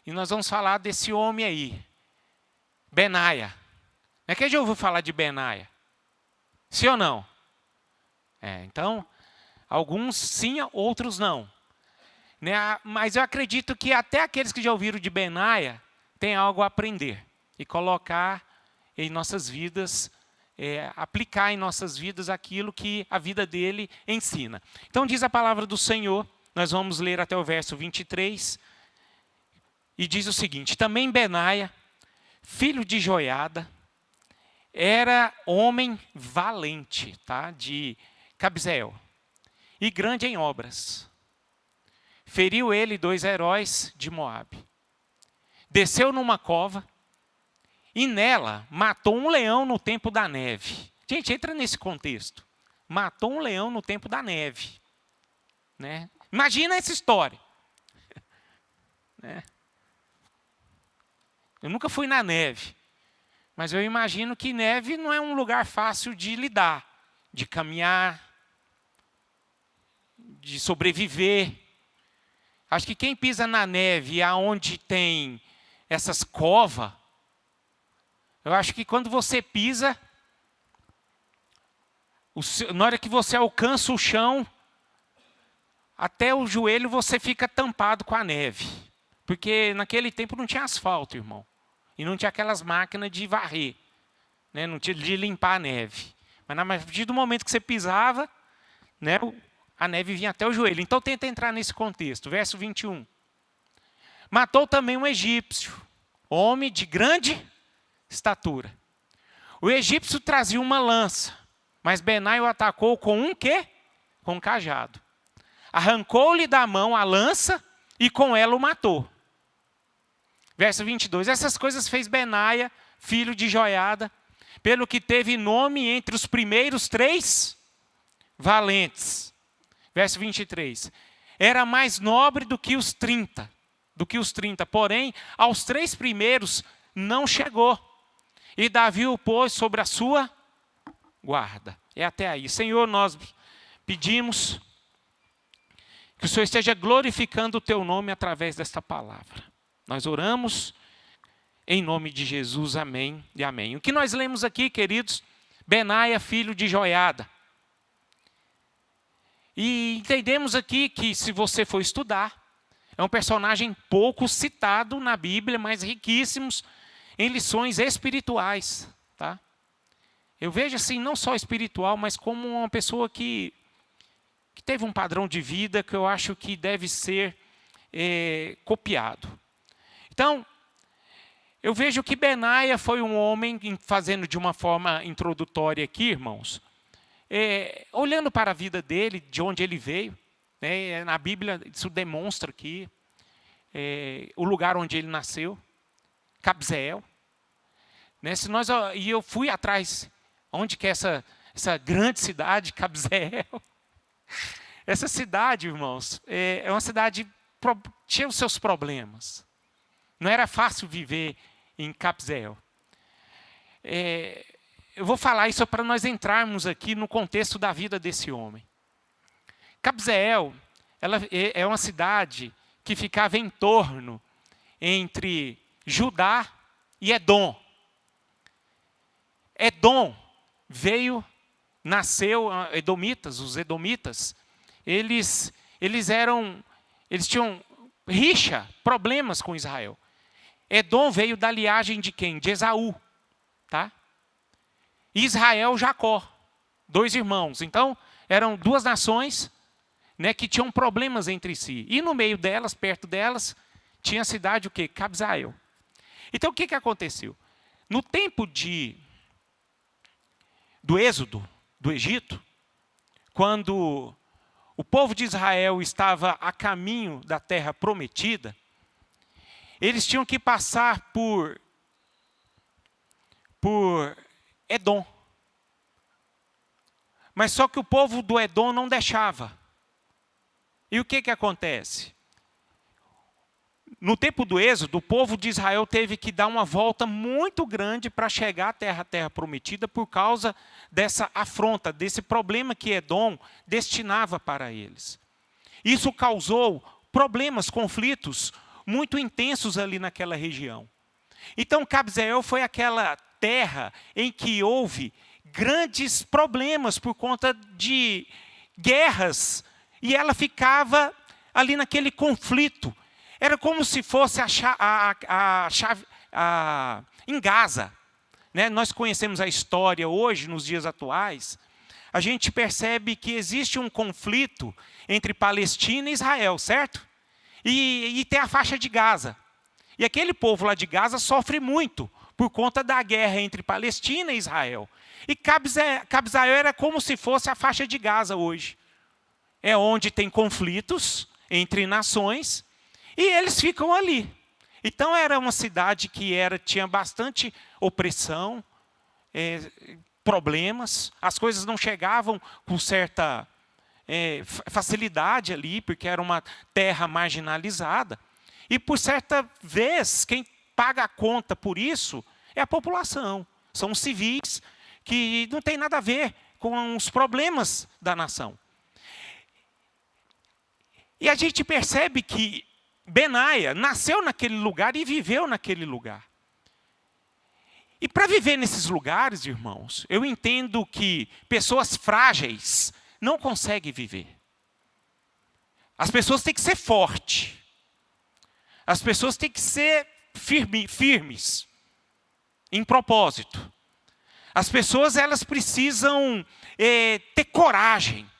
E nós vamos falar desse homem aí, Benaia. Quem já ouviu falar de Benaia? Sim ou não? Então, alguns sim, outros não. Mas eu acredito que até aqueles que já ouviram de Benaia têm algo a aprender e colocar em nossas vidas, aplicar em nossas vidas aquilo que a vida dele ensina. Então diz a palavra do Senhor, nós vamos ler até o verso 23, e diz o seguinte: também Benaia, filho de Joiada, era homem valente, tá? De Cabzeel, e grande em obras. Feriu ele 2 heróis de Moabe. Desceu numa cova e nela matou um leão no tempo da neve. Gente, entra nesse contexto. Matou um leão no tempo da neve. Imagina essa história. Eu nunca fui na neve, mas eu imagino que neve não é um lugar fácil de lidar, de caminhar, de sobreviver. Acho que quem pisa na neve, aonde tem essas covas, eu acho que quando você pisa, na hora que você alcança o chão, até o joelho você fica tampado com a neve. Porque naquele tempo não tinha asfalto, irmão. E não tinha aquelas máquinas de varrer, não tinha de limpar a neve. Mas a partir do momento que você pisava, a neve vinha até o joelho. Então tenta entrar nesse contexto. Verso 21. Matou também um egípcio, homem de grande estatura. O egípcio trazia uma lança, mas Benaia o atacou com um quê? Com um cajado. Arrancou-lhe da mão a lança e com ela o matou. Verso 22. Essas coisas fez Benaia, filho de Joiada, pelo que teve nome entre os primeiros 3 valentes. Verso 23. Era mais nobre do que os 30. Porém, aos 3 primeiros não chegou. E Davi o pôs sobre a sua guarda. É até aí. Senhor, nós pedimos que o Senhor esteja glorificando o teu nome através desta palavra. Nós oramos em nome de Jesus, amém e amém. O que nós lemos aqui, queridos, Benaia, filho de Joiada. E entendemos aqui que, se você for estudar, é um personagem pouco citado na Bíblia, mas riquíssimos em lições espirituais. Tá? Eu vejo assim, não só espiritual, mas como uma pessoa que teve um padrão de vida que eu acho que deve ser copiado. Então, eu vejo que Benaia foi um homem, fazendo de uma forma introdutória aqui, irmãos, olhando para a vida dele, de onde ele veio, na Bíblia isso demonstra aqui, o lugar onde ele nasceu, Cabzeel. E eu fui atrás, onde que é essa grande cidade, Cabzeel. Essa cidade, irmãos, é uma cidade que tinha os seus problemas. Não era fácil viver em Cabzeel. Eu vou falar isso para nós entrarmos aqui no contexto da vida desse homem. Cabzeel, ela é uma cidade que ficava em torno entre Judá e Edom. Edom nasceu, os edomitas, eles tinham rixa, problemas com Israel. Edom veio da linhagem de quem? De Esaú. Tá? Israel, Jacó. 2 irmãos. Então, eram 2 nações, que tinham problemas entre si. E no meio delas, perto delas, tinha a cidade o quê? Cabzeel. Então, o que aconteceu? No tempo do êxodo do Egito, quando o povo de Israel estava a caminho da terra prometida, eles tinham que passar por Edom. Mas só que o povo do Edom não deixava. E o que acontece? No tempo do êxodo, o povo de Israel teve que dar uma volta muito grande para chegar à terra prometida por causa dessa afronta, desse problema que Edom destinava para eles. Isso causou problemas, conflitos muito intensos ali naquela região. Então, Cabzeel foi aquela terra em que houve grandes problemas por conta de guerras, e ela ficava ali naquele conflito. Era como se fosse em Gaza. Né? Nós conhecemos a história hoje, nos dias atuais. A gente percebe que existe um conflito entre Palestina e Israel, certo? E tem a faixa de Gaza. E aquele povo lá de Gaza sofre muito por conta da guerra entre Palestina e Israel. E Cabzeel era como se fosse a faixa de Gaza hoje. É onde tem conflitos entre nações e eles ficam ali. Então era uma cidade que tinha bastante opressão, problemas, as coisas não chegavam com certa facilidade ali, porque era uma terra marginalizada. E por certa vez, quem paga a conta por isso é a população. São os civis que não tem nada a ver com os problemas da nação. E a gente percebe que Benaia nasceu naquele lugar e viveu naquele lugar. E para viver nesses lugares, irmãos, eu entendo que pessoas frágeis não conseguem viver. As pessoas têm que ser fortes. As pessoas têm que ser firmes em propósito. As pessoas elas precisam ter coragem.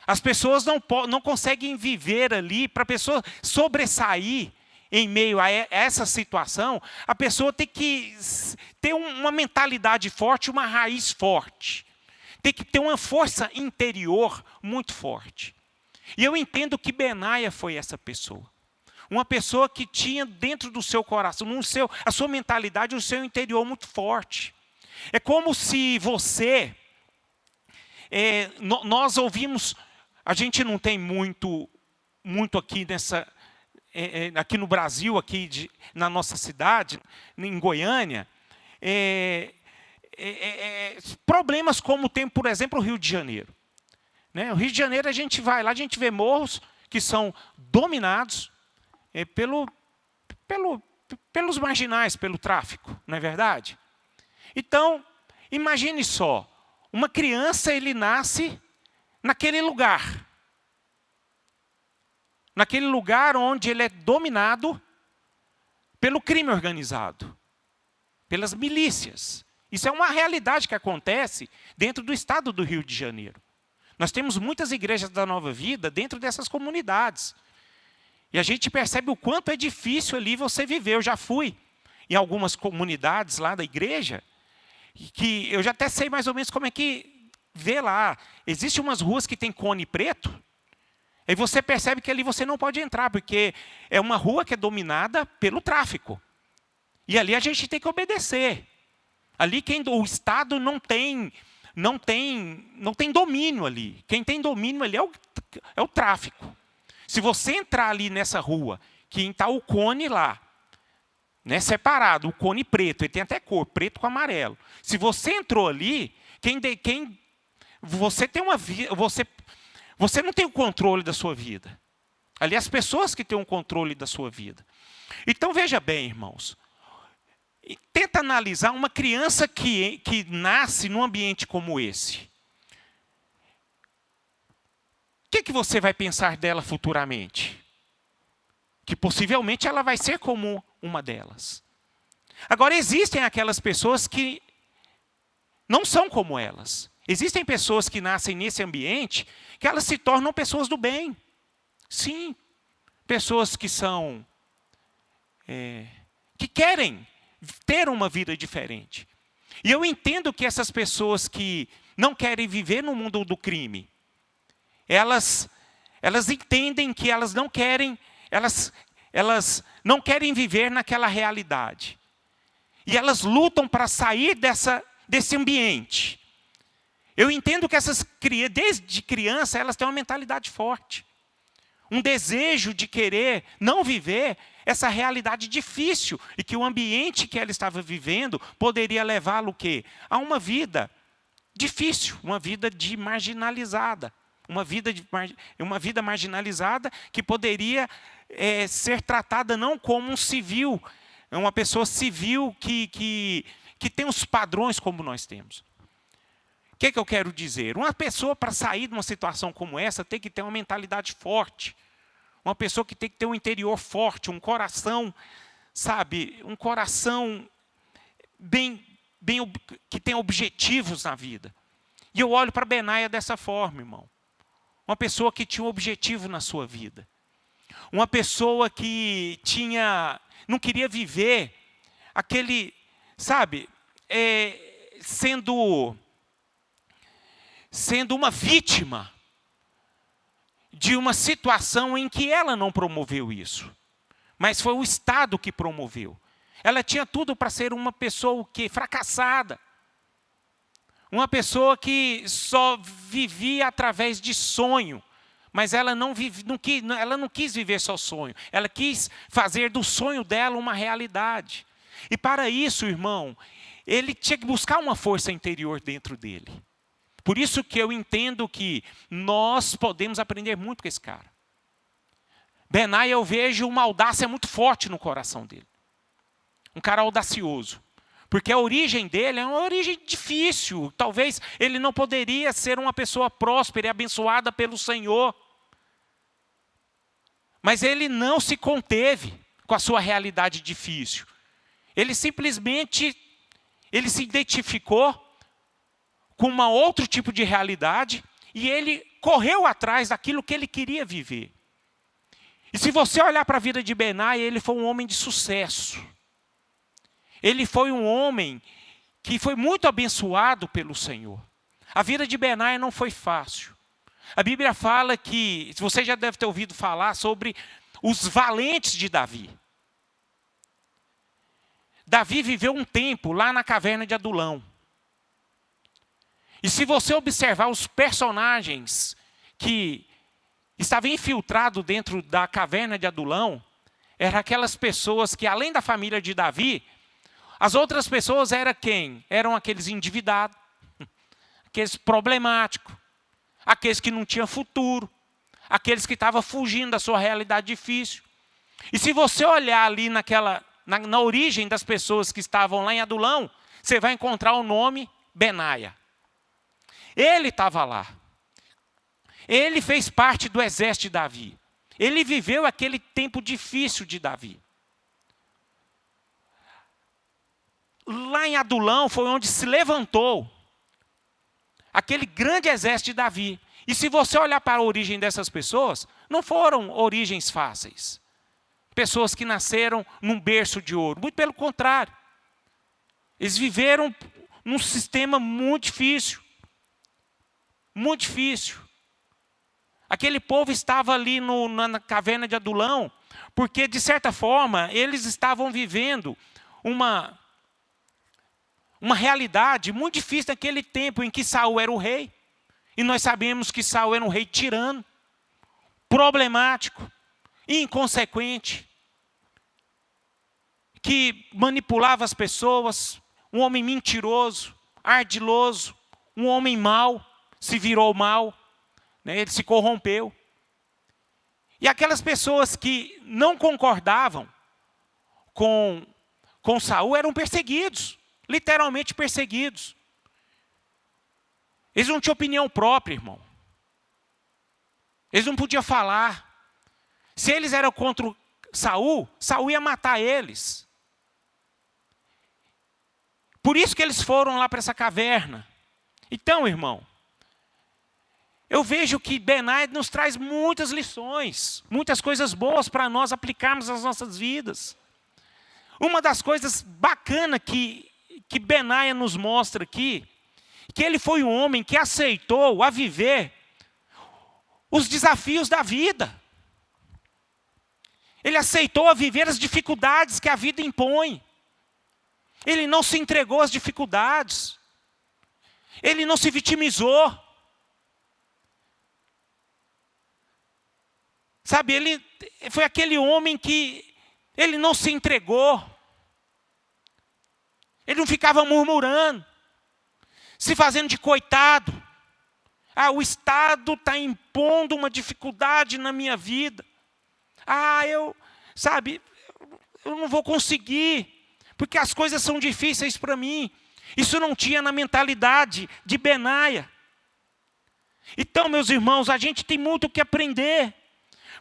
As pessoas não conseguem viver ali. Para a pessoa sobressair em meio a essa situação, a pessoa tem que ter uma mentalidade forte, uma raiz forte. Tem que ter uma força interior muito forte. E eu entendo que Benaia foi essa pessoa. Uma pessoa que tinha dentro do seu coração, a sua mentalidade, o seu interior muito forte. É como se você... nós ouvimos... A gente não tem muito aqui aqui no Brasil, na nossa cidade, em Goiânia, problemas como tem, por exemplo, o Rio de Janeiro. Né? O Rio de Janeiro, a gente vai lá, a gente vê morros que são dominados pelos marginais, pelo tráfico, não é verdade? Então, imagine só, uma criança, ele nasce naquele lugar. Naquele lugar onde ele é dominado pelo crime organizado, pelas milícias. Isso é uma realidade que acontece dentro do estado do Rio de Janeiro. Nós temos muitas igrejas da Nova Vida dentro dessas comunidades. E a gente percebe o quanto é difícil ali você viver. Eu já fui em algumas comunidades lá da igreja, que eu já até sei mais ou menos como é que vê lá. Existem umas ruas que tem cone preto, e você percebe que ali você não pode entrar, porque é uma rua que é dominada pelo tráfico. E ali a gente tem que obedecer. Ali o Estado não tem domínio ali. Quem tem domínio ali é o tráfico. Se você entrar ali nessa rua, que está o cone lá, né, separado, o cone preto, ele tem até cor, preto com amarelo. Se você entrou ali, você tem uma vida, você não tem o controle da sua vida. Ali as pessoas que têm o controle da sua vida. Então veja bem, irmãos, tenta analisar uma criança que nasce num ambiente como esse. O que você vai pensar dela futuramente? Que possivelmente ela vai ser como uma delas. Agora, existem aquelas pessoas que não são como elas. Existem pessoas que nascem nesse ambiente que elas se tornam pessoas do bem. Sim, pessoas que que querem ter uma vida diferente. E eu entendo que essas pessoas que não querem viver no mundo do crime, elas entendem que elas não querem viver naquela realidade. E elas lutam para sair desse ambiente. Eu entendo que desde criança, elas têm uma mentalidade forte. Um desejo de querer não viver essa realidade difícil. E que o ambiente que ela estava vivendo poderia levá-lo o quê? A uma vida difícil, uma vida marginalizada. uma vida marginalizada que poderia ser tratada não como um civil, uma pessoa civil que tem os padrões como nós temos. O que eu quero dizer? Uma pessoa, para sair de uma situação como essa, tem que ter uma mentalidade forte. Uma pessoa que tem que ter um interior forte, um coração, sabe? Um coração que tem objetivos na vida. E eu olho para Benaia dessa forma, irmão. Uma pessoa que tinha um objetivo na sua vida. Uma pessoa que não queria viver aquele, sabe, sendo uma vítima de uma situação em que ela não promoveu isso, mas foi o Estado que promoveu. Ela tinha tudo para ser uma pessoa fracassada, uma pessoa que só vivia através de sonho, mas ela não quis viver só sonho, ela quis fazer do sonho dela uma realidade. E para isso, irmão, ele tinha que buscar uma força interior dentro dele. Por isso que eu entendo que nós podemos aprender muito com esse cara. Benaia, eu vejo uma audácia muito forte no coração dele. Um cara audacioso. Porque a origem dele é uma origem difícil. Talvez ele não poderia ser uma pessoa próspera e abençoada pelo Senhor. Mas ele não se conteve com a sua realidade difícil. Ele simplesmente se identificou com um outro tipo de realidade e ele correu atrás daquilo que ele queria viver. E se você olhar para a vida de Benaia, ele foi um homem de sucesso. Ele foi um homem que foi muito abençoado pelo Senhor. A vida de Benaia não foi fácil. A Bíblia fala que, você já deve ter ouvido falar sobre os valentes de Davi. Davi viveu um tempo lá na caverna de Adulão. E se você observar os personagens que estavam infiltrados dentro da caverna de Adulão, eram aquelas pessoas que, além da família de Davi, as outras pessoas eram quem? Eram aqueles endividados, aqueles problemáticos, aqueles que não tinham futuro, aqueles que estavam fugindo da sua realidade difícil. E se você olhar ali na origem das pessoas que estavam lá em Adulão, você vai encontrar o nome Benaia. Ele estava lá. Ele fez parte do exército de Davi. Ele viveu aquele tempo difícil de Davi. Lá em Adulão foi onde se levantou aquele grande exército de Davi. E se você olhar para a origem dessas pessoas, não foram origens fáceis. Pessoas que nasceram num berço de ouro. Muito pelo contrário. Eles viveram num sistema muito difícil. Muito difícil. Aquele povo estava ali na caverna de Adulão, porque, de certa forma, eles estavam vivendo uma realidade muito difícil naquele tempo em que Saul era o rei. E nós sabemos que Saul era um rei tirano, problemático, inconsequente, que manipulava as pessoas, um homem mentiroso, ardiloso, um homem mau, se virou mal, né? Ele se corrompeu. E aquelas pessoas que não concordavam com Saul eram perseguidos, literalmente perseguidos. Eles não tinham opinião própria, irmão. Eles não podiam falar. Se eles eram contra Saul, Saul ia matar eles. Por isso que eles foram lá para essa caverna. Então, irmão, eu vejo que Benaia nos traz muitas lições, muitas coisas boas para nós aplicarmos nas nossas vidas. Uma das coisas bacanas que Benaia nos mostra aqui, que ele foi um homem que aceitou a viver os desafios da vida. Ele aceitou a viver as dificuldades que a vida impõe. Ele não se entregou às dificuldades. Ele não se vitimizou. Sabe, ele foi aquele homem que ele não se entregou. Ele não ficava murmurando, se fazendo de coitado. O Estado está impondo uma dificuldade na minha vida. Eu não vou conseguir, porque as coisas são difíceis para mim. Isso não tinha na mentalidade de Benaia. Então, meus irmãos, a gente tem muito o que aprender.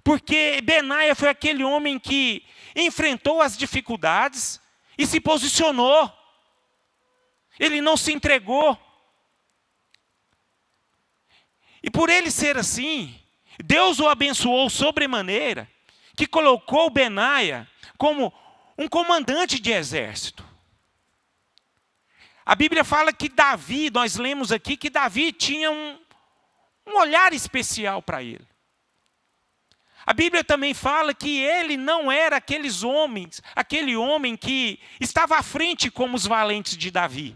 Porque Benaia foi aquele homem que enfrentou as dificuldades e se posicionou. Ele não se entregou. E por ele ser assim, Deus o abençoou sobremaneira, que colocou Benaia como um comandante de exército. A Bíblia fala que Davi, nós lemos aqui, que Davi tinha um olhar especial para ele. A Bíblia também fala que ele não era aquele homem que estava à frente como os valentes de Davi.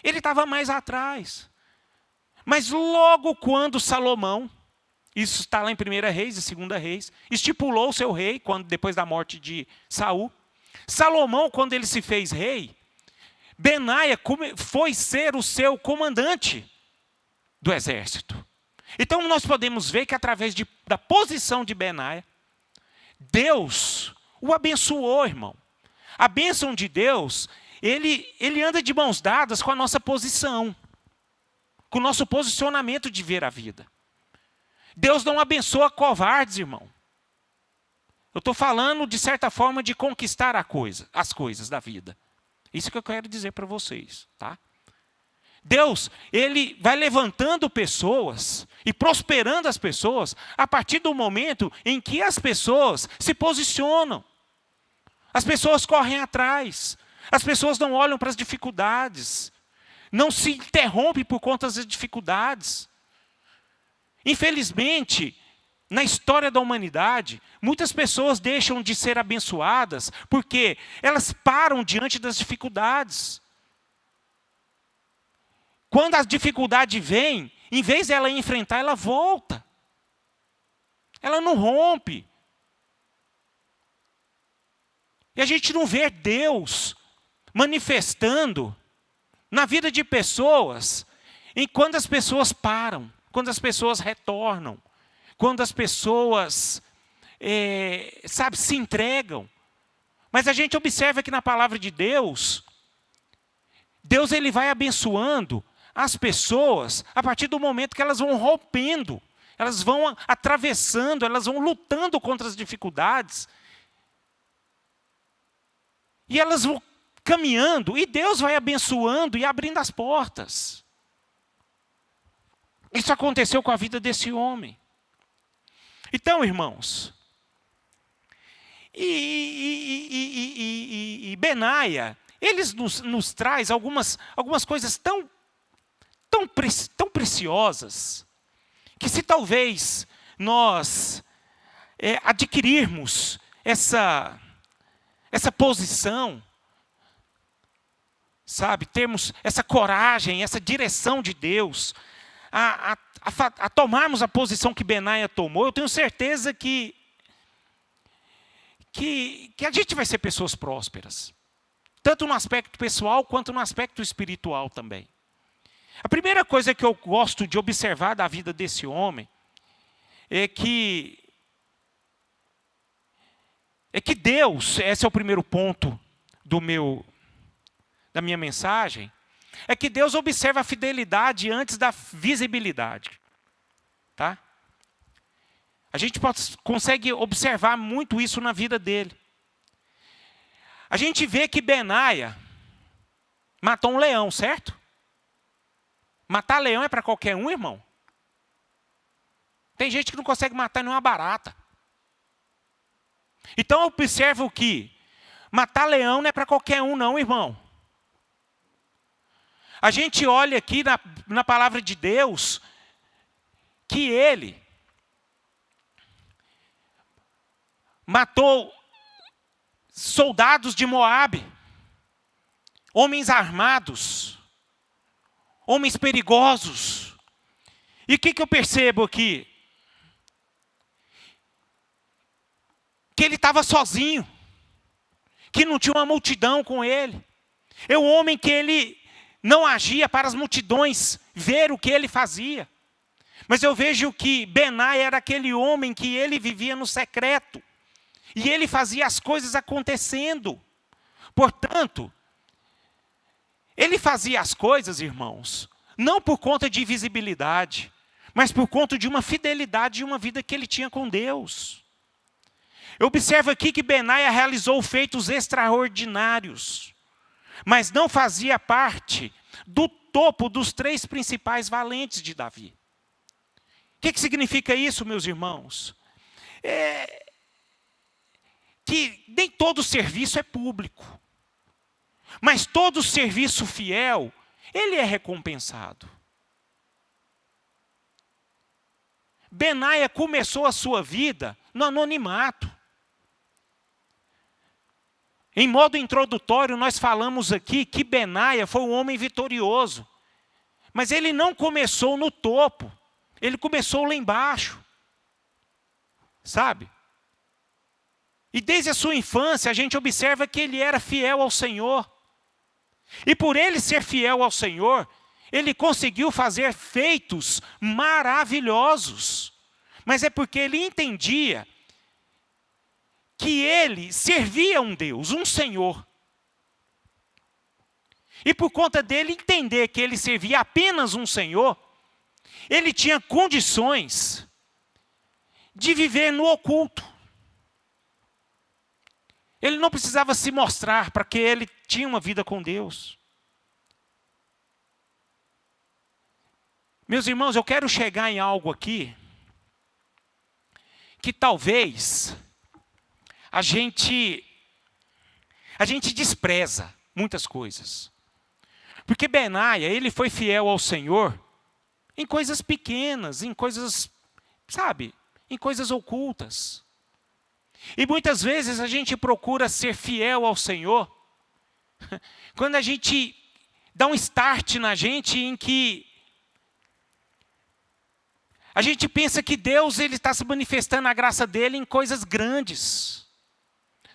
Ele estava mais atrás. Mas logo quando Salomão, isso está lá em 1 Reis e 2 Reis, estipulou o seu rei, depois da morte de Saul. Salomão, quando ele se fez rei, Benaia foi ser o seu comandante do exército. Então nós podemos ver que através da posição de Benaia, Deus o abençoou, irmão. A bênção de Deus, ele anda de mãos dadas com a nossa posição, com o nosso posicionamento de ver a vida. Deus não abençoa covardes, irmão. Eu estou falando, de certa forma, de conquistar as coisas da vida. Isso que eu quero dizer para vocês, tá? Deus, ele vai levantando pessoas e prosperando as pessoas a partir do momento em que as pessoas se posicionam. As pessoas correm atrás. As pessoas não olham para as dificuldades. Não se interrompem por conta das dificuldades. Infelizmente, na história da humanidade, muitas pessoas deixam de ser abençoadas porque elas param diante das dificuldades. Quando a dificuldade vem, em vez dela enfrentar, ela volta. Ela não rompe. E a gente não vê Deus manifestando na vida de pessoas, quando as pessoas param, quando as pessoas retornam, quando as pessoas, se entregam. Mas a gente observa que na palavra de Deus, Deus ele vai abençoando as pessoas a partir do momento que elas vão rompendo, elas vão atravessando, elas vão lutando contra as dificuldades. E elas vão caminhando, e Deus vai abençoando e abrindo as portas. Isso aconteceu com a vida desse homem. Então, irmãos, e Benaia, eles nos traz algumas coisas tão preciosas, que se talvez nós adquirirmos essa posição, termos essa coragem, essa direção de Deus, a tomarmos a posição que Benaia tomou, eu tenho certeza que a gente vai ser pessoas prósperas, tanto no aspecto pessoal quanto no aspecto espiritual também. A primeira coisa que eu gosto de observar da vida desse homem é que Deus, esse é o primeiro ponto da minha mensagem, é que Deus observa a fidelidade antes da visibilidade. Tá? A gente consegue observar muito isso na vida dele. A gente vê que Benaia matou um leão, certo? Matar leão é para qualquer um, irmão? Tem gente que não consegue matar nenhuma barata. Então eu observo que matar leão não é para qualquer um não, irmão. A gente olha aqui na palavra de Deus que ele matou soldados de Moabe, homens armados, homens perigosos. E o que eu percebo aqui? Que ele estava sozinho, que não tinha uma multidão com ele. É um homem que ele não agia para as multidões ver o que ele fazia. Mas eu vejo que Benaia era aquele homem que ele vivia no secreto. E ele fazia as coisas acontecendo. Portanto, ele fazia as coisas, irmãos, não por conta de visibilidade, mas por conta de uma fidelidade e uma vida que ele tinha com Deus. Eu observo aqui que Benaia realizou feitos extraordinários, mas não fazia parte do topo dos 3 principais valentes de Davi. O que significa isso, meus irmãos? Que nem todo serviço é público, mas todo serviço fiel, ele é recompensado. Benaia começou a sua vida no anonimato. Em modo introdutório, nós falamos aqui que Benaia foi um homem vitorioso. Mas ele não começou no topo. Ele começou lá embaixo. Sabe? E desde a sua infância, a gente observa que ele era fiel ao Senhor. E por ele ser fiel ao Senhor, ele conseguiu fazer feitos maravilhosos. Mas é porque ele entendia que ele servia um Deus, um Senhor. E por conta dele entender que ele servia apenas um Senhor, ele tinha condições de viver no oculto. Ele não precisava se mostrar para que ele tinha uma vida com Deus. Meus irmãos, eu quero chegar em algo aqui que talvez a gente despreza muitas coisas. Porque Benaia, ele foi fiel ao Senhor em coisas pequenas, em coisas, sabe, em coisas ocultas. E muitas vezes a gente procura ser fiel ao Senhor quando a gente dá um start na gente em que a gente pensa que Deus ele está se manifestando a graça dele em coisas grandes.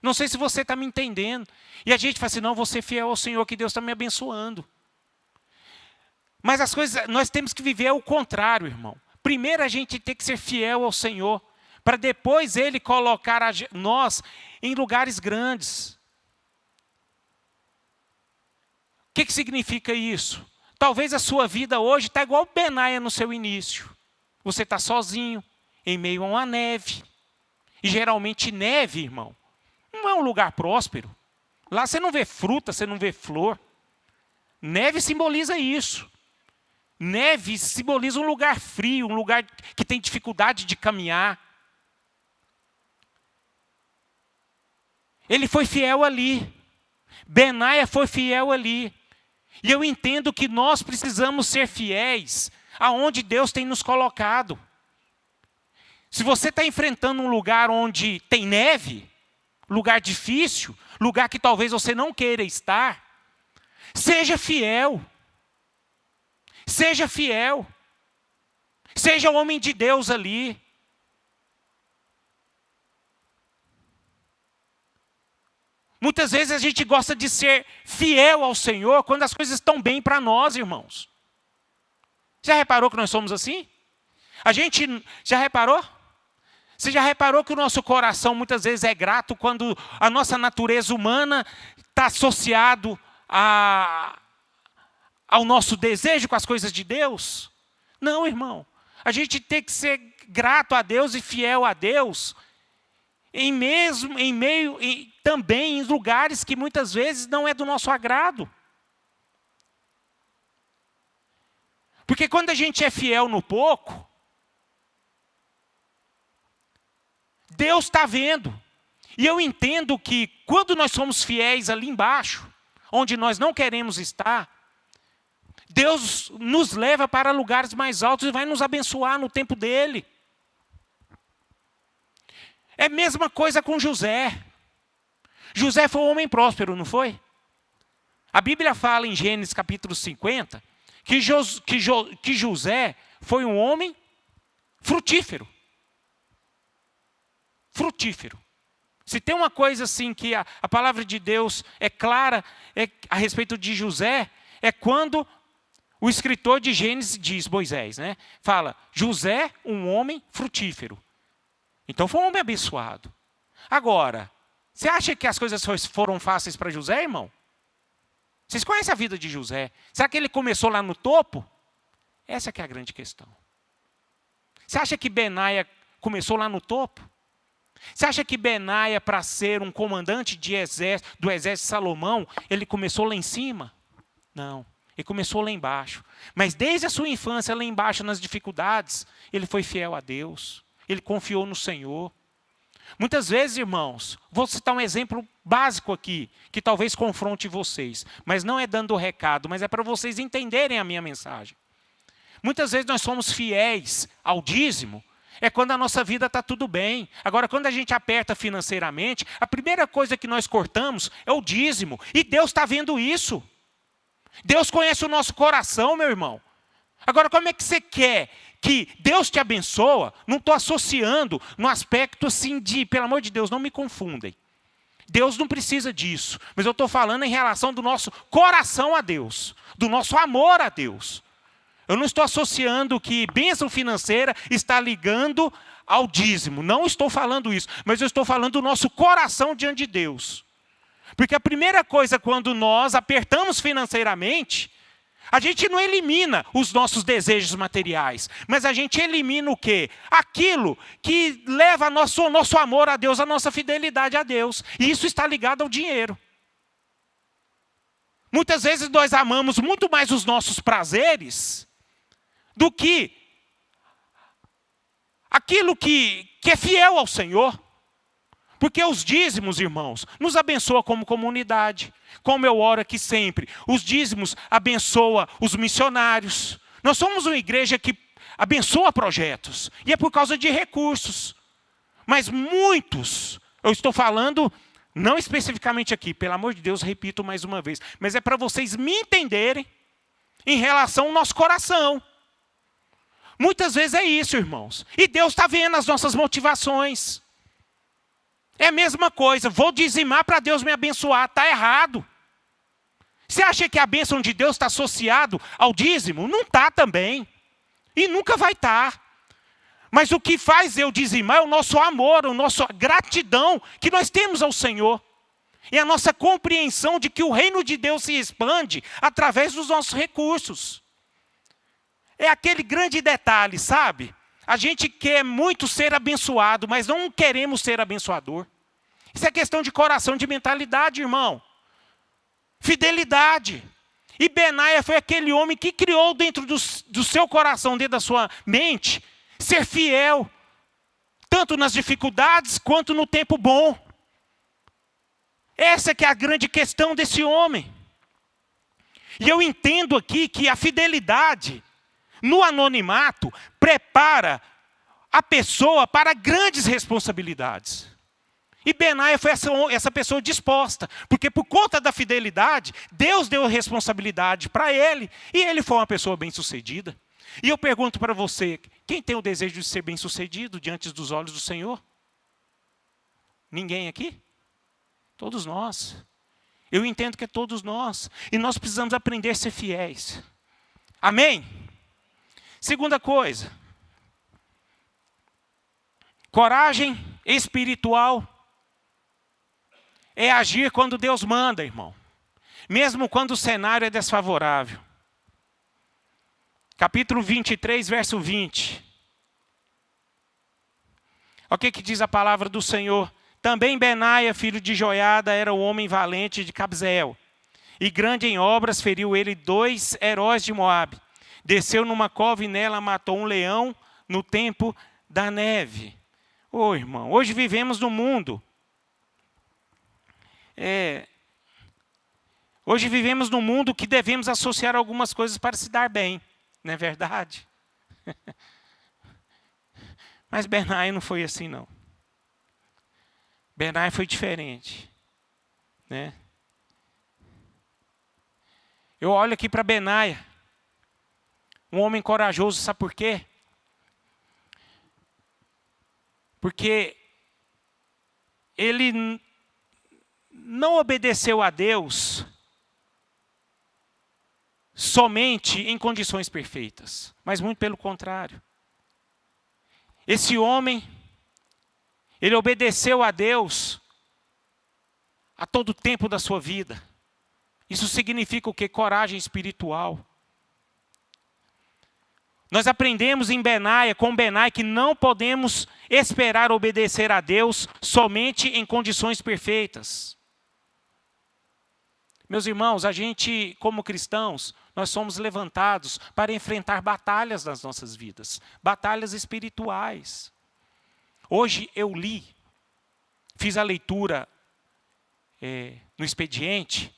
Não sei se você está me entendendo. E a gente fala assim, não, vou ser fiel ao Senhor, que Deus está me abençoando. Mas as coisas, nós temos que viver o contrário, irmão. Primeiro a gente tem que ser fiel ao Senhor, para depois Ele colocar nós em lugares grandes. O que significa isso? Talvez a sua vida hoje está igual Benaia no seu início. Você está sozinho, em meio a uma neve. E geralmente neve, irmão, não é um lugar próspero. Lá você não vê fruta, você não vê flor. Neve simboliza isso. Neve simboliza um lugar frio, um lugar que tem dificuldade de caminhar. Ele foi fiel ali. Benaia foi fiel ali. E eu entendo que nós precisamos ser fiéis aonde Deus tem nos colocado. Se você está enfrentando um lugar onde tem neve, lugar difícil, lugar que talvez você não queira estar, seja fiel. Seja fiel. Seja o homem de Deus ali. Muitas vezes a gente gosta de ser fiel ao Senhor quando as coisas estão bem para nós, irmãos. Já reparou que nós somos assim? A gente já reparou? Você já reparou que o nosso coração muitas vezes é grato quando a nossa natureza humana está associado ao nosso desejo com as coisas de Deus? Não, irmão. A gente tem que ser grato a Deus e fiel a Deus também em lugares que muitas vezes não é do nosso agrado. Porque quando a gente é fiel no pouco, Deus está vendo. E eu entendo que quando nós somos fiéis ali embaixo, onde nós não queremos estar, Deus nos leva para lugares mais altos e vai nos abençoar no tempo dele. É a mesma coisa com José. José foi um homem próspero, não foi? A Bíblia fala em Gênesis capítulo 50, que José foi um homem frutífero. Frutífero. Se tem uma coisa assim que a palavra de Deus é clara a respeito de José, é quando O escritor de Gênesis diz, Moisés, né? Fala, José, um homem frutífero. Então foi um homem abençoado. Agora, você acha que as coisas foram fáceis para José, irmão? Vocês conhecem a vida de José? Será que ele começou lá no topo? Essa que é a grande questão. Você acha que Benaia começou lá no topo? Você acha que Benaia, para ser um comandante do exército de Salomão, ele começou lá em cima? Não, ele começou lá embaixo. Mas desde a sua infância, lá embaixo, nas dificuldades, ele foi fiel a Deus. Ele confiou no Senhor. Muitas vezes, irmãos, vou citar um exemplo básico aqui, que talvez confronte vocês. Mas não é dando o recado, mas é para vocês entenderem a minha mensagem. Muitas vezes nós somos fiéis ao dízimo, é quando a nossa vida está tudo bem. Agora, quando a gente aperta financeiramente, a primeira coisa que nós cortamos é o dízimo. E Deus está vendo isso. Deus conhece o nosso coração, meu irmão. Agora, como é que você quer que Deus te abençoe? Não estou associando no aspecto assim de, pelo amor de Deus, não me confundem. Deus não precisa disso. Mas eu estou falando em relação do nosso coração a Deus. Do nosso amor a Deus. Eu não estou associando que bênção financeira está ligando ao dízimo. Não estou falando isso. Mas eu estou falando do nosso coração diante de Deus. Porque a primeira coisa, quando nós apertamos financeiramente, a gente não elimina os nossos desejos materiais. Mas a gente elimina o quê? Aquilo que leva o nosso amor a Deus, a nossa fidelidade a Deus. E isso está ligado ao dinheiro. Muitas vezes nós amamos muito mais os nossos prazeres do que aquilo que é fiel ao Senhor. Porque os dízimos, irmãos, nos abençoa como comunidade. Como eu oro aqui sempre. Os dízimos abençoam os missionários. Nós somos uma igreja que abençoa projetos. E é por causa de recursos. Mas muitos, eu estou falando, não especificamente aqui, pelo amor de Deus, repito mais uma vez. Mas é para vocês me entenderem em relação ao nosso coração. Muitas vezes é isso, irmãos. E Deus está vendo as nossas motivações. É a mesma coisa. Vou dizimar para Deus me abençoar. Está errado. Você acha que a bênção de Deus está associado ao dízimo? Não está também. E nunca vai estar. Mas o que faz eu dizimar é o nosso amor, a nossa gratidão que nós temos ao Senhor. E a nossa compreensão de que o reino de Deus se expande através dos nossos recursos. É aquele grande detalhe, sabe? A gente quer muito ser abençoado, mas não queremos ser abençoador. Isso é questão de coração, de mentalidade, irmão. Fidelidade. E Benaia foi aquele homem que criou dentro do seu coração, dentro da sua mente, ser fiel. Tanto nas dificuldades, quanto no tempo bom. Essa que é a grande questão desse homem. E eu entendo aqui que a fidelidade no anonimato, prepara a pessoa para grandes responsabilidades. E Benaia foi essa pessoa disposta, porque por conta da fidelidade, Deus deu a responsabilidade para ele, e ele foi uma pessoa bem-sucedida. E eu pergunto para você, quem tem o desejo de ser bem-sucedido diante dos olhos do Senhor? Ninguém aqui? Todos nós. Eu entendo que é todos nós. E nós precisamos aprender a ser fiéis. Amém? Segunda coisa, coragem espiritual é agir quando Deus manda, irmão. Mesmo quando o cenário é desfavorável. Capítulo 23, verso 20. Olha o que diz a palavra do Senhor. Também Benaia, filho de Joiada, era o homem valente de Cabzeel. E grande em obras feriu ele 2 heróis de Moabe. Desceu numa cova e nela matou um leão no tempo da neve. Ô, irmão, hoje vivemos num mundo. Hoje vivemos num mundo que devemos associar algumas coisas para se dar bem. Não é verdade? Mas Benaia não foi assim, não. Benaia foi diferente. Né? Eu olho aqui para Benaia. Um homem corajoso, sabe por quê? Porque ele não obedeceu a Deus somente em condições perfeitas, mas muito pelo contrário. Esse homem, ele obedeceu a Deus a todo tempo da sua vida. Isso significa o quê? Coragem espiritual. Nós aprendemos com Benai, que não podemos esperar obedecer a Deus somente em condições perfeitas. Meus irmãos, a gente, como cristãos, nós somos levantados para enfrentar batalhas nas nossas vidas, batalhas espirituais. Hoje eu fiz a leitura no expediente,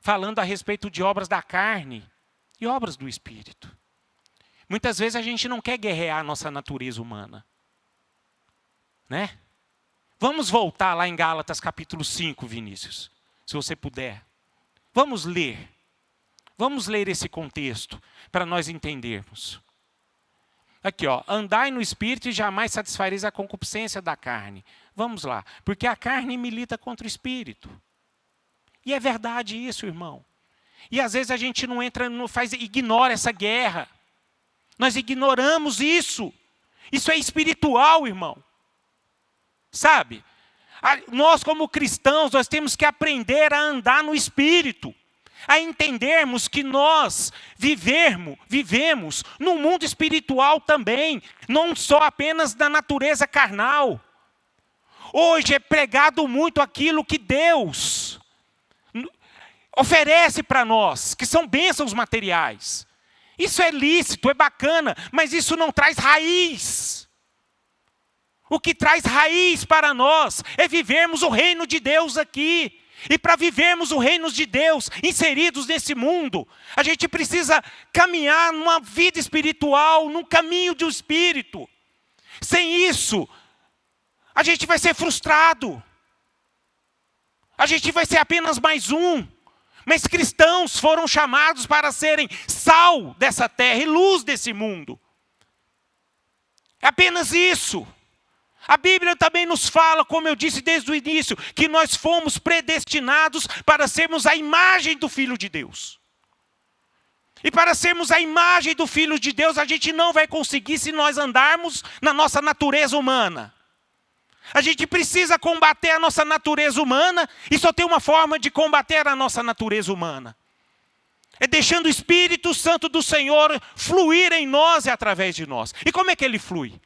falando a respeito de obras da carne e obras do Espírito. Muitas vezes a gente não quer guerrear a nossa natureza humana, né? Vamos voltar lá em Gálatas capítulo 5, Vinícius, se você puder. Vamos ler esse contexto para nós entendermos. Aqui, ó, andai no Espírito e jamais satisfareis a concupiscência da carne. Vamos lá, porque a carne milita contra o Espírito. E é verdade isso, irmão. E às vezes a gente não ignora essa guerra. Nós ignoramos isso. Isso é espiritual, irmão. Sabe? Nós como cristãos, nós temos que aprender a andar no Espírito. A entendermos que nós vivemos num mundo espiritual também. Não só apenas da natureza carnal. Hoje é pregado muito aquilo que Deus oferece para nós, que são bênçãos materiais. Isso é lícito, é bacana, mas isso não traz raiz. O que traz raiz para nós é vivermos o reino de Deus aqui. E para vivermos o reino de Deus inseridos nesse mundo, a gente precisa caminhar numa vida espiritual, num caminho do Espírito. Sem isso, a gente vai ser frustrado. A gente vai ser apenas mais um. Mas cristãos foram chamados para serem sal dessa terra e luz desse mundo. É apenas isso. A Bíblia também nos fala, como eu disse desde o início, que nós fomos predestinados para sermos a imagem do Filho de Deus. E para sermos a imagem do Filho de Deus, a gente não vai conseguir se nós andarmos na nossa natureza humana. A gente precisa combater a nossa natureza humana, e só tem uma forma de combater a nossa natureza humana. É deixando o Espírito Santo do Senhor fluir em nós e através de nós. E como é que ele flui?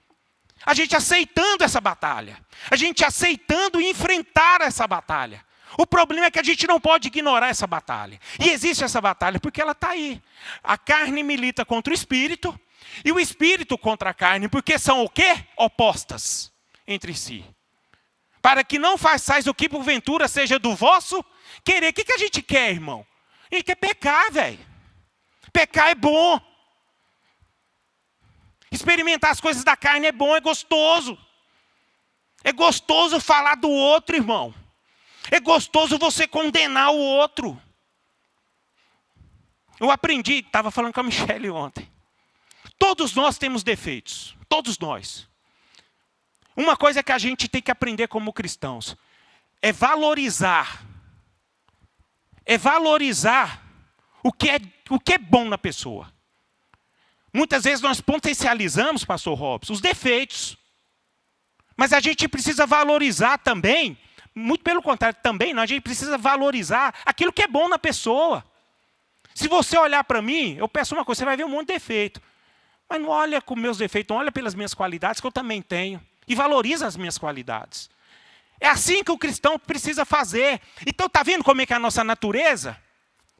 A gente aceitando essa batalha. A gente aceitando enfrentar essa batalha. O problema é que a gente não pode ignorar essa batalha. E existe essa batalha porque ela está aí. A carne milita contra o Espírito, e o Espírito contra a carne, porque são o quê? Opostas entre si. Para que não façais o que porventura seja do vosso querer. O que a gente quer, irmão? A gente quer pecar, velho. Pecar é bom. Experimentar as coisas da carne é bom, é gostoso. É gostoso falar do outro, irmão. É gostoso você condenar o outro. Eu aprendi, estava falando com a Michelle ontem. Todos nós temos defeitos. Todos nós. Uma coisa que a gente tem que aprender como cristãos é valorizar. É valorizar o que é bom na pessoa. Muitas vezes nós potencializamos, pastor Robson, os defeitos. Mas a gente precisa valorizar também, muito pelo contrário, também não, a gente precisa valorizar aquilo que é bom na pessoa. Se você olhar para mim, eu peço uma coisa, você vai ver um monte de defeito. Mas não olha com meus defeitos, não olha pelas minhas qualidades, que eu também tenho. E valoriza as minhas qualidades. É assim que o cristão precisa fazer. Então, está vendo como é que é a nossa natureza?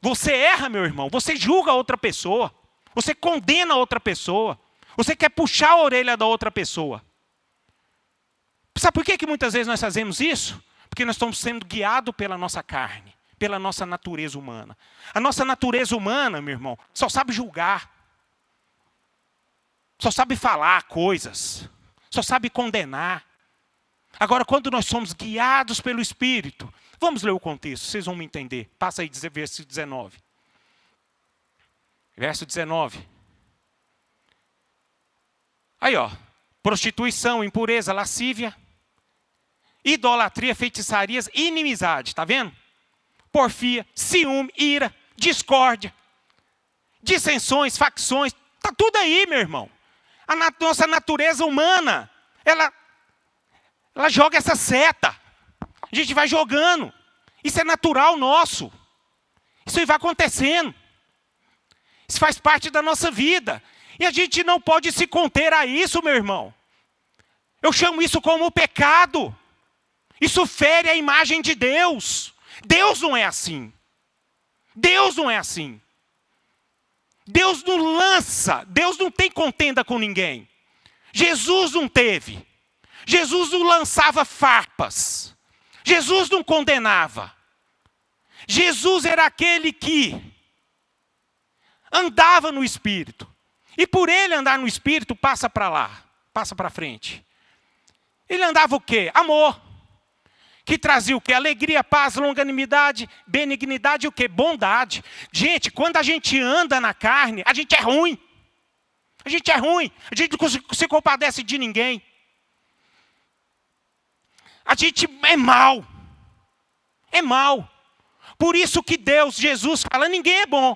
Você erra, meu irmão, você julga outra pessoa. Você condena outra pessoa. Você quer puxar a orelha da outra pessoa. Sabe por que muitas vezes nós fazemos isso? Porque nós estamos sendo guiados pela nossa carne, pela nossa natureza humana. A nossa natureza humana, meu irmão, só sabe julgar. Só sabe falar coisas. Só sabe condenar. Agora, quando nós somos guiados pelo Espírito, vamos ler o contexto, vocês vão me entender. Passa aí, verso 19. Verso 19. Aí, ó. Prostituição, impureza, lascívia, idolatria, feitiçarias, inimizade. Está vendo? Porfia, ciúme, ira, discórdia. dissensões, facções, está tudo aí, meu irmão. Nossa natureza humana, ela joga essa seta. A gente vai jogando. Isso é natural nosso. Isso aí vai acontecendo. Isso faz parte da nossa vida. E a gente não pode se conter a isso, meu irmão. Eu chamo isso como pecado. Isso fere a imagem de Deus. Deus não é assim. Deus não é assim. Deus não lança, Deus não tem contenda com ninguém. Jesus não teve. Jesus não lançava farpas. Jesus não condenava. Jesus era aquele que andava no Espírito. E por ele andar no Espírito, passa para lá, passa para frente. Ele andava o quê? Amor. Que trazia o quê? Alegria, paz, longanimidade, benignidade e o quê? Bondade. Gente, quando a gente anda na carne, a gente é ruim. A gente é ruim. A gente não se compadece de ninguém. A gente é mau. É mau. Por isso que Deus, Jesus fala, ninguém é bom.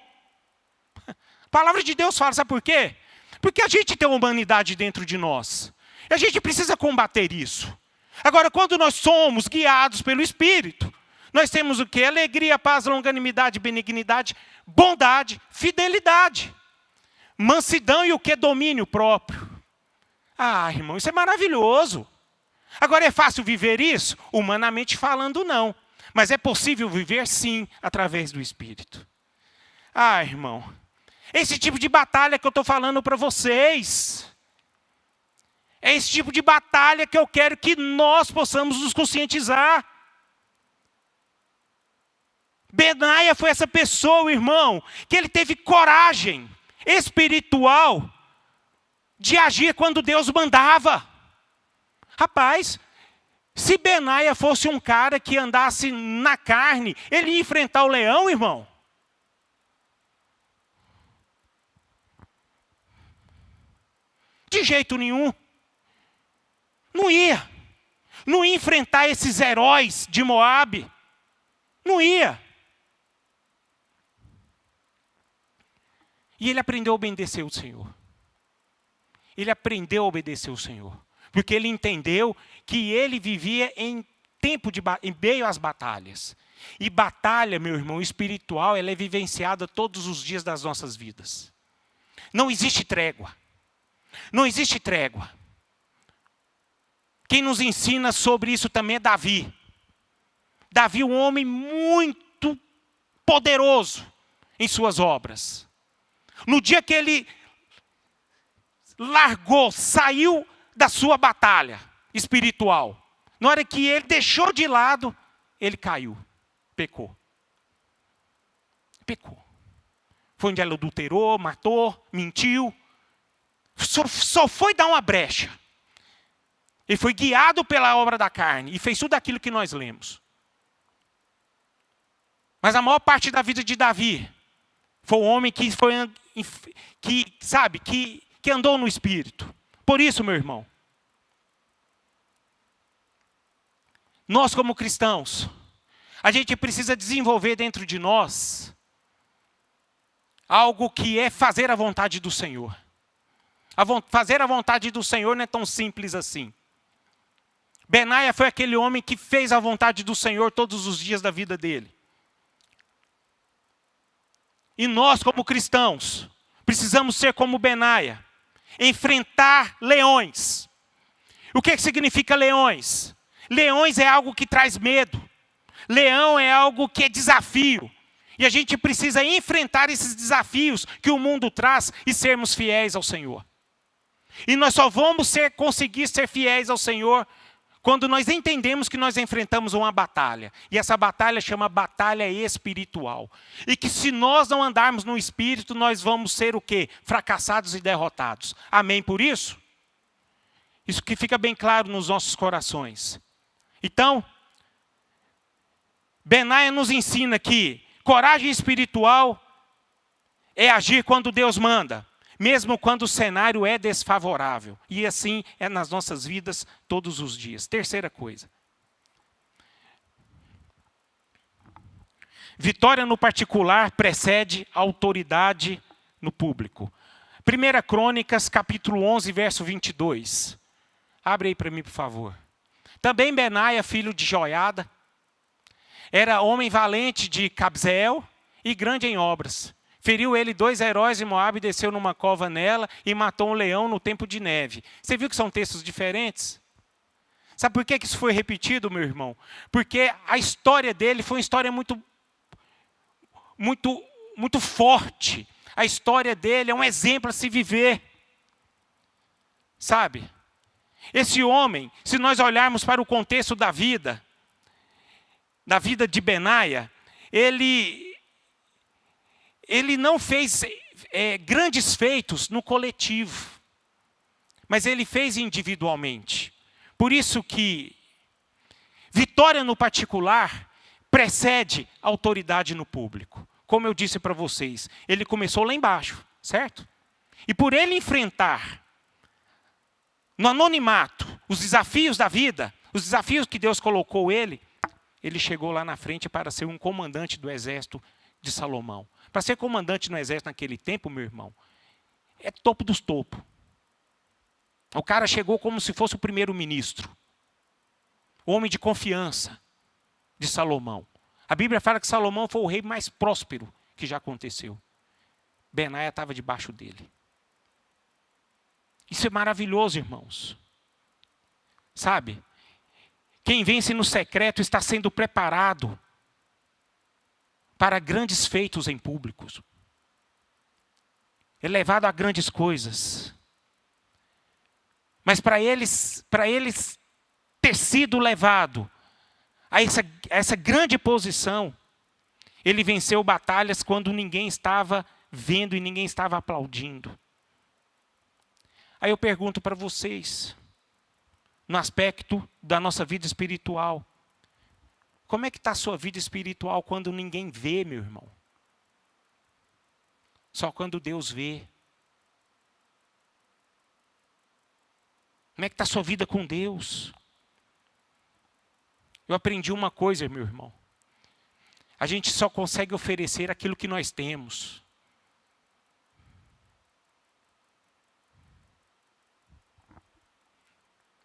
A palavra de Deus fala, sabe por quê? Porque a gente tem uma humanidade dentro de nós. E a gente precisa combater isso. Agora, quando nós somos guiados pelo Espírito, nós temos o quê? Alegria, paz, longanimidade, benignidade, bondade, fidelidade. Mansidão e o quê? Domínio próprio. Ah, irmão, isso é maravilhoso. Agora, é fácil viver isso? Humanamente falando, não. Mas é possível viver, sim, através do Espírito. Ah, irmão, esse tipo de batalha que eu estou falando para vocês... É esse tipo de batalha que eu quero que nós possamos nos conscientizar. Benaia foi essa pessoa, irmão, que ele teve coragem espiritual de agir quando Deus mandava. Rapaz, se Benaia fosse um cara que andasse na carne, ele ia enfrentar o leão, irmão. De jeito nenhum. Não ia. Não ia enfrentar esses heróis de Moabe. Não ia. E ele aprendeu a obedecer o Senhor. Ele aprendeu a obedecer o Senhor. Porque ele entendeu que ele vivia em meio às batalhas. E batalha, meu irmão, espiritual, ela é vivenciada todos os dias das nossas vidas. Não existe trégua. Não existe trégua. Quem nos ensina sobre isso também é Davi. Davi, um homem muito poderoso em suas obras. No dia que ele saiu da sua batalha espiritual, na hora que ele deixou de lado, ele caiu, pecou. Pecou. Foi onde ele adulterou, matou, mentiu. Só foi dar uma brecha. Ele foi guiado pela obra da carne e fez tudo aquilo que nós lemos. Mas a maior parte da vida de Davi foi um homem que andou no Espírito. Por isso, meu irmão, nós como cristãos, a gente precisa desenvolver dentro de nós algo que é fazer a vontade do Senhor. Fazer a vontade do Senhor não é tão simples assim. Benaia foi aquele homem que fez a vontade do Senhor todos os dias da vida dele. E nós, como cristãos, precisamos ser como Benaia. Enfrentar leões. O que significa leões? Leões é algo que traz medo. Leão é algo que é desafio. E a gente precisa enfrentar esses desafios que o mundo traz e sermos fiéis ao Senhor. E nós só vamos conseguir ser fiéis ao Senhor quando nós entendemos que nós enfrentamos uma batalha. E essa batalha chama batalha espiritual. E que se nós não andarmos no Espírito, nós vamos ser o quê? Fracassados e derrotados. Amém por isso? Isso que fica bem claro nos nossos corações. Então, Benaia nos ensina que coragem espiritual é agir quando Deus manda. Mesmo quando o cenário é desfavorável. E assim é nas nossas vidas todos os dias. Terceira coisa. Vitória no particular precede autoridade no público. 1 Crônicas, capítulo 11, verso 22. Abre aí para mim, por favor. Também Benaia, filho de Joiada, era homem valente de Cabzeel e grande em obras. Feriu ele 2 heróis de Moabe, desceu numa cova nela e matou um leão no tempo de neve. Você viu que são textos diferentes? Sabe por que isso foi repetido, meu irmão? Porque a história dele foi uma história muito forte. A história dele é um exemplo a se viver. Sabe? Esse homem, se nós olharmos para o contexto da vida de Benaia, ele não fez grandes feitos no coletivo, mas ele fez individualmente. Por isso que vitória no particular precede autoridade no público. Como eu disse para vocês, ele começou lá embaixo, certo? E por ele enfrentar no anonimato os desafios da vida, os desafios que Deus colocou ele chegou lá na frente para ser um comandante do exército de Salomão. Para ser comandante no exército naquele tempo, meu irmão, é topo dos topos. O cara chegou como se fosse o primeiro-ministro. Homem de confiança de Salomão. A Bíblia fala que Salomão foi o rei mais próspero que já aconteceu. Benaia estava debaixo dele. Isso é maravilhoso, irmãos. Sabe? Quem vence no secreto está sendo preparado para grandes feitos em públicos. É levado a grandes coisas. Mas para eles ter sido levado a essa grande posição, ele venceu batalhas quando ninguém estava vendo e ninguém estava aplaudindo. Aí eu pergunto para vocês, no aspecto da nossa vida espiritual, como é que está a sua vida espiritual quando ninguém vê, meu irmão? Só quando Deus vê. Como é que está a sua vida com Deus? Eu aprendi uma coisa, meu irmão. A gente só consegue oferecer aquilo que nós temos.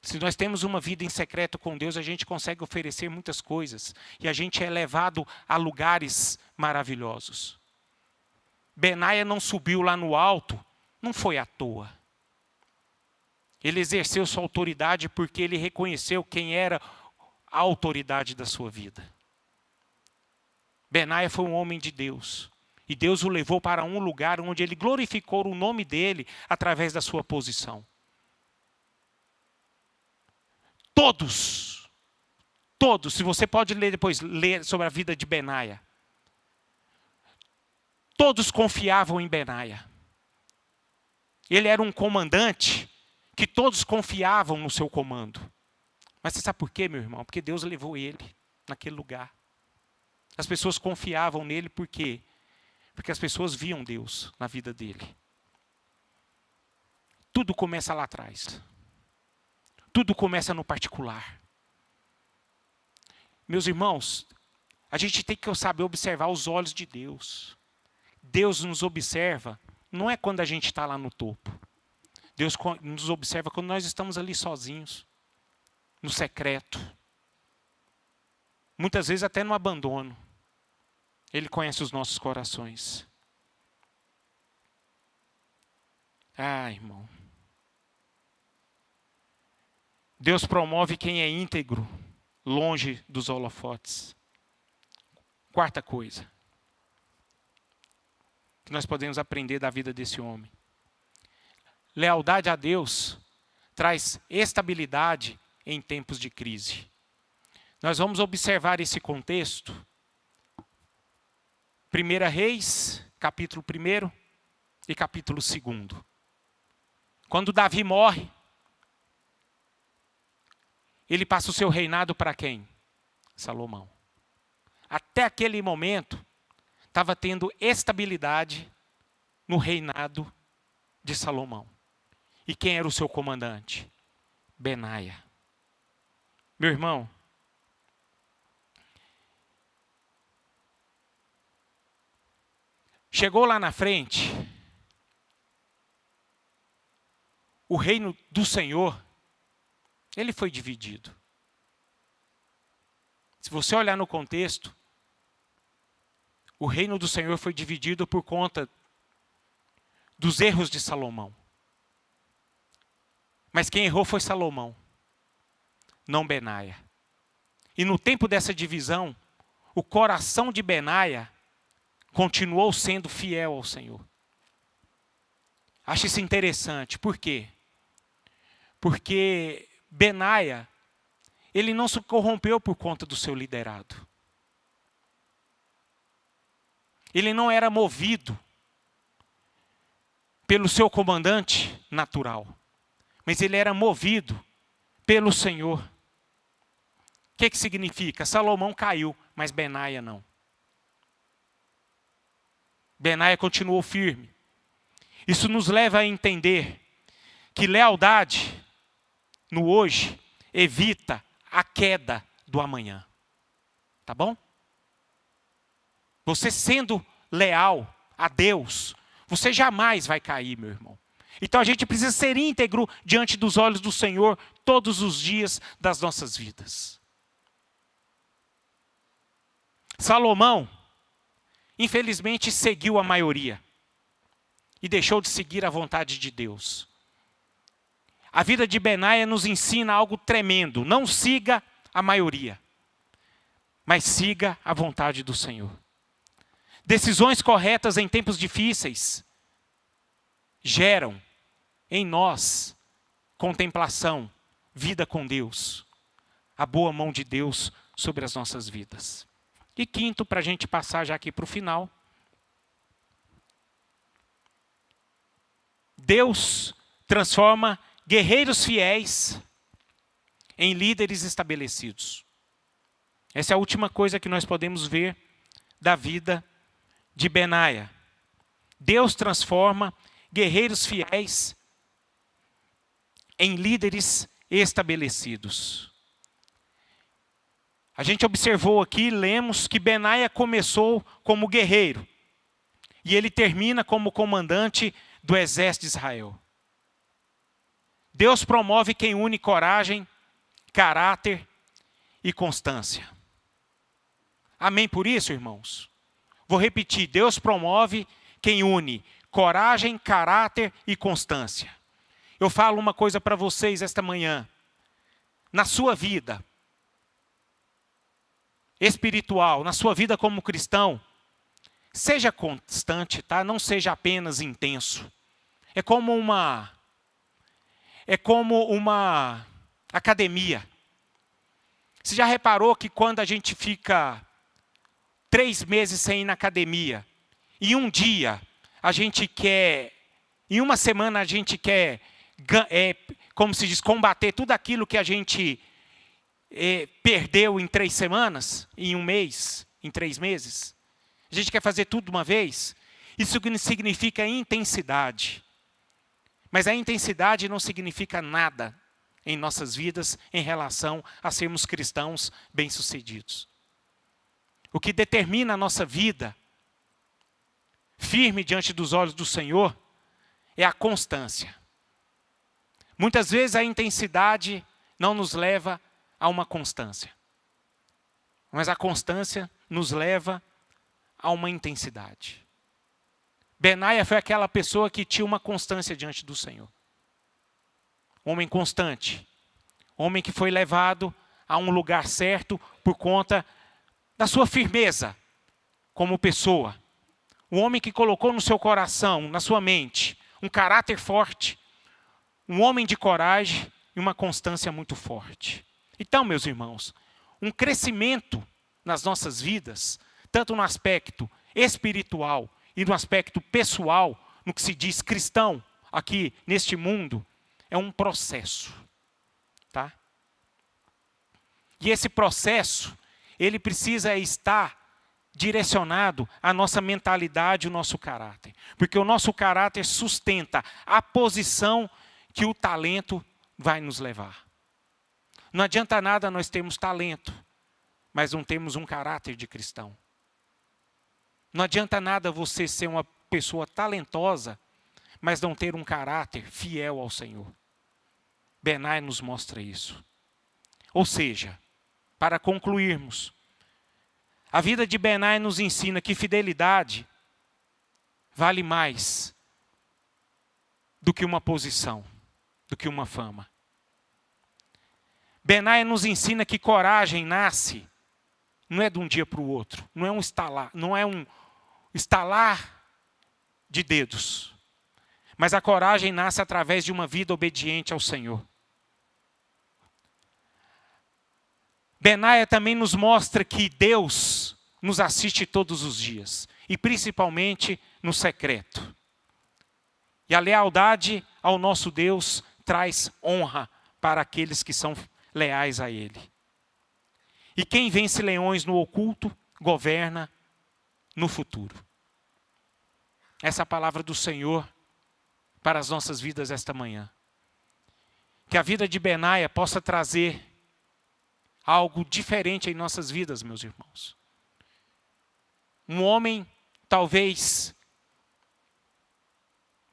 Se nós temos uma vida em secreto com Deus, a gente consegue oferecer muitas coisas. E a gente é levado a lugares maravilhosos. Benaia não subiu lá no alto, não foi à toa. Ele exerceu sua autoridade porque ele reconheceu quem era a autoridade da sua vida. Benaia foi um homem de Deus. E Deus o levou para um lugar onde ele glorificou o nome dele através da sua posição. Todos, se você pode ler depois, ler sobre a vida de Benaia. Todos confiavam em Benaia. Ele era um comandante que todos confiavam no seu comando. Mas você sabe por quê, meu irmão? Porque Deus levou ele naquele lugar. As pessoas confiavam nele por quê? Porque as pessoas viam Deus na vida dele. Tudo começa lá atrás. Tudo começa no particular. Meus irmãos, a gente tem que saber observar os olhos de Deus. Deus nos observa, não é quando a gente está lá no topo. Deus nos observa quando nós estamos ali sozinhos, no secreto. Muitas vezes até no abandono. Ele conhece os nossos corações. Ah, irmão. Deus promove quem é íntegro, longe dos holofotes. Quarta coisa que nós podemos aprender da vida desse homem. Lealdade a Deus traz estabilidade em tempos de crise. Nós vamos observar esse contexto. 1 Reis, capítulo 1 e capítulo 2. Quando Davi morre, ele passa o seu reinado para quem? Salomão. Até aquele momento, estava tendo estabilidade no reinado de Salomão. E quem era o seu comandante? Benaia. Meu irmão, chegou lá na frente, o reino do Senhor, ele foi dividido. Se você olhar no contexto, o reino do Senhor foi dividido por conta dos erros de Salomão. Mas quem errou foi Salomão, não Benaia. E no tempo dessa divisão, o coração de Benaia continuou sendo fiel ao Senhor. Acho isso interessante. Por quê? Porque Benaia, ele não se corrompeu por conta do seu liderado. Ele não era movido pelo seu comandante natural, mas ele era movido pelo Senhor. O que significa? Salomão caiu, mas Benaia não. Benaia continuou firme. Isso nos leva a entender que lealdade no hoje evita a queda do amanhã. Tá bom? Você sendo leal a Deus, você jamais vai cair, meu irmão. Então a gente precisa ser íntegro diante dos olhos do Senhor todos os dias das nossas vidas. Salomão, infelizmente, seguiu a maioria e deixou de seguir a vontade de Deus. A vida de Benaia nos ensina algo tremendo. Não siga a maioria, mas siga a vontade do Senhor. Decisões corretas em tempos difíceis geram em nós contemplação, vida com Deus, a boa mão de Deus sobre as nossas vidas. E quinto, para a gente passar já aqui para o final, Deus transforma guerreiros fiéis em líderes estabelecidos. Essa é a última coisa que nós podemos ver da vida de Benaia. Deus transforma guerreiros fiéis em líderes estabelecidos. A gente observou aqui, lemos que Benaia começou como guerreiro e ele termina como comandante do exército de Israel. Deus promove quem une coragem, caráter e constância. Amém por isso, irmãos? Vou repetir, Deus promove quem une coragem, caráter e constância. Eu falo uma coisa para vocês esta manhã. Na sua vida espiritual, na sua vida como cristão, seja constante, tá? Não seja apenas intenso. É como uma academia. Você já reparou que quando a gente fica 3 meses sem ir na academia, e um dia a gente quer, em uma semana a gente quer, como se diz, combater tudo aquilo que a gente perdeu em 3 semanas, em 1 mês, em 3 meses. A gente quer fazer tudo de uma vez. Isso significa intensidade. Mas a intensidade não significa nada em nossas vidas em relação a sermos cristãos bem-sucedidos. O que determina a nossa vida firme diante dos olhos do Senhor é a constância. Muitas vezes a intensidade não nos leva a uma constância. Mas a constância nos leva a uma intensidade. Benaia foi aquela pessoa que tinha uma constância diante do Senhor. Homem constante. Homem que foi levado a um lugar certo por conta da sua firmeza como pessoa. Um homem que colocou no seu coração, na sua mente, um caráter forte. Um homem de coragem e uma constância muito forte. Então, meus irmãos, um crescimento nas nossas vidas, tanto no aspecto espiritual e no aspecto pessoal, no que se diz cristão, aqui neste mundo, é um processo. Tá? E esse processo, ele precisa estar direcionado à nossa mentalidade e ao nosso caráter. Porque o nosso caráter sustenta a posição que o talento vai nos levar. Não adianta nada nós termos talento, mas não temos um caráter de cristão. Não adianta nada você ser uma pessoa talentosa, mas não ter um caráter fiel ao Senhor. Benaia nos mostra isso. Ou seja, para concluirmos, a vida de Benaia nos ensina que fidelidade vale mais do que uma posição, do que uma fama. Benaia nos ensina que coragem nasce, não é de um dia para o outro, não é um estalar de dedos, mas a coragem nasce através de uma vida obediente ao Senhor. Benaia também nos mostra que Deus nos assiste todos os dias, e principalmente no secreto. E a lealdade ao nosso Deus traz honra para aqueles que são leais a Ele. E quem vence leões no oculto, governa no futuro. Essa é a palavra do Senhor para as nossas vidas esta manhã. Que a vida de Benaia possa trazer algo diferente em nossas vidas, meus irmãos. Um homem, talvez,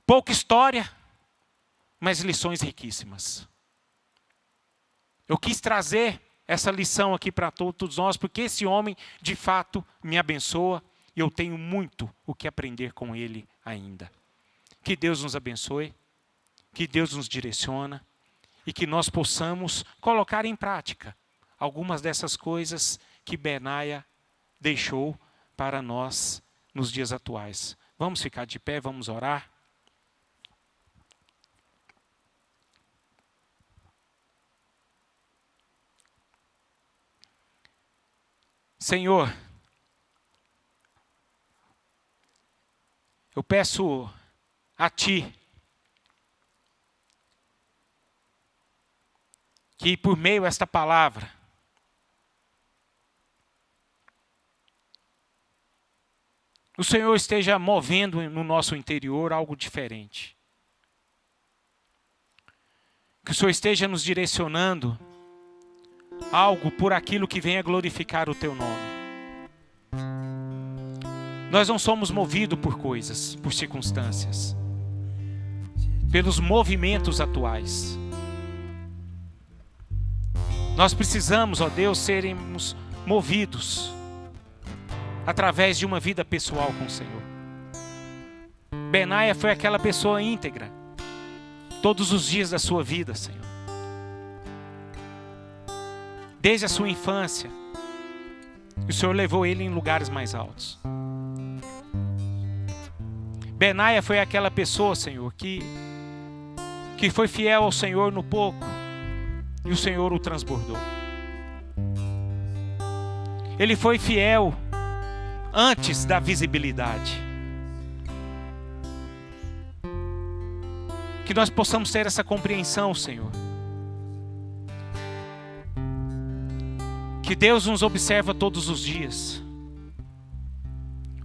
pouca história, mas lições riquíssimas. Eu quis trazer essa lição aqui para todos nós, porque esse homem, de fato, me abençoa e eu tenho muito o que aprender com ele ainda. Que Deus nos abençoe, que Deus nos direcione e que nós possamos colocar em prática algumas dessas coisas que Benaia deixou para nós nos dias atuais. Vamos ficar de pé, vamos orar. Senhor, eu peço a Ti que por meio desta palavra o Senhor esteja movendo no nosso interior algo diferente. Que o Senhor esteja nos direcionando algo por aquilo que venha glorificar o Teu nome. Nós não somos movidos por coisas, por circunstâncias, pelos movimentos atuais. Nós precisamos, ó Deus, sermos movidos através de uma vida pessoal com o Senhor. Benaia foi aquela pessoa íntegra, todos os dias da sua vida, Senhor. Desde a sua infância, o Senhor levou ele em lugares mais altos. Benaia foi aquela pessoa, Senhor, que foi fiel ao Senhor no pouco, e o Senhor o transbordou. Ele foi fiel antes da visibilidade. Que nós possamos ter essa compreensão, Senhor. Que Deus nos observa todos os dias.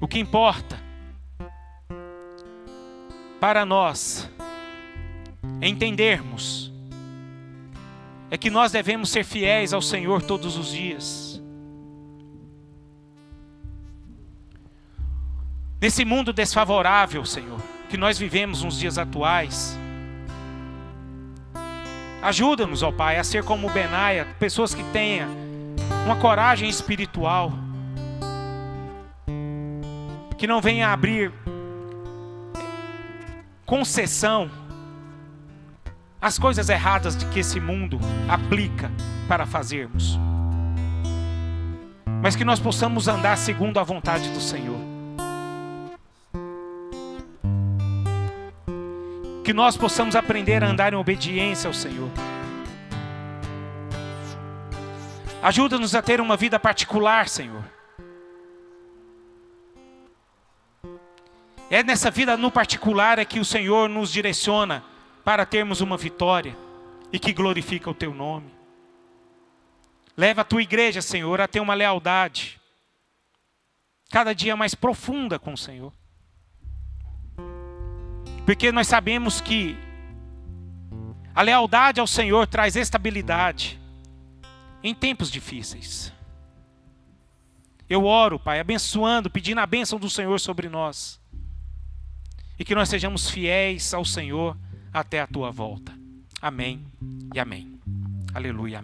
O que importa para nós entendermos é que nós devemos ser fiéis ao Senhor todos os dias. Nesse mundo desfavorável, Senhor, que nós vivemos nos dias atuais, ajuda-nos, ó Pai, a ser como Benaia, pessoas que tenham uma coragem espiritual, que não venha abrir concessão às coisas erradas de que esse mundo aplica para fazermos, mas que nós possamos andar segundo a vontade do Senhor. Que nós possamos aprender a andar em obediência ao Senhor. Ajuda-nos a ter uma vida particular, Senhor. É nessa vida no particular é que o Senhor nos direciona para termos uma vitória e que glorifica o Teu nome. Leva a Tua igreja, Senhor, a ter uma lealdade cada dia mais profunda com o Senhor. Porque nós sabemos que a lealdade ao Senhor traz estabilidade em tempos difíceis. Eu oro, Pai, abençoando, pedindo a bênção do Senhor sobre nós. E que nós sejamos fiéis ao Senhor até a Tua volta. Amém e amém. Aleluia.